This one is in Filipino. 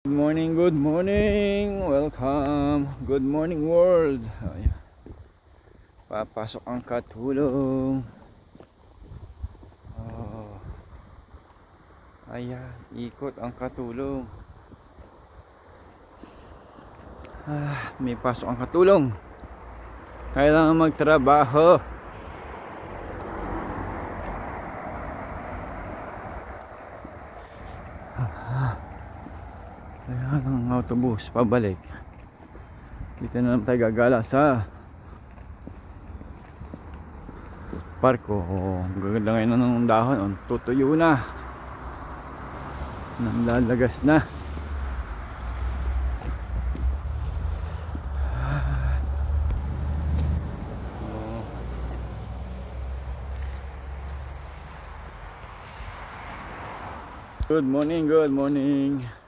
Good morning, good morning. Welcome. Good morning world. Ayan. Papasok ang katulong. Oh. Ayan, ikot ang katulong. May pasok ang katulong. Kailangan magtrabaho. Ayan ang autobus pabalik. Dito na lang tayo gagala sa parko. Gaganda ngayon ng dahon. Tutuyo na. Nalalagas na. Good morning, good morning.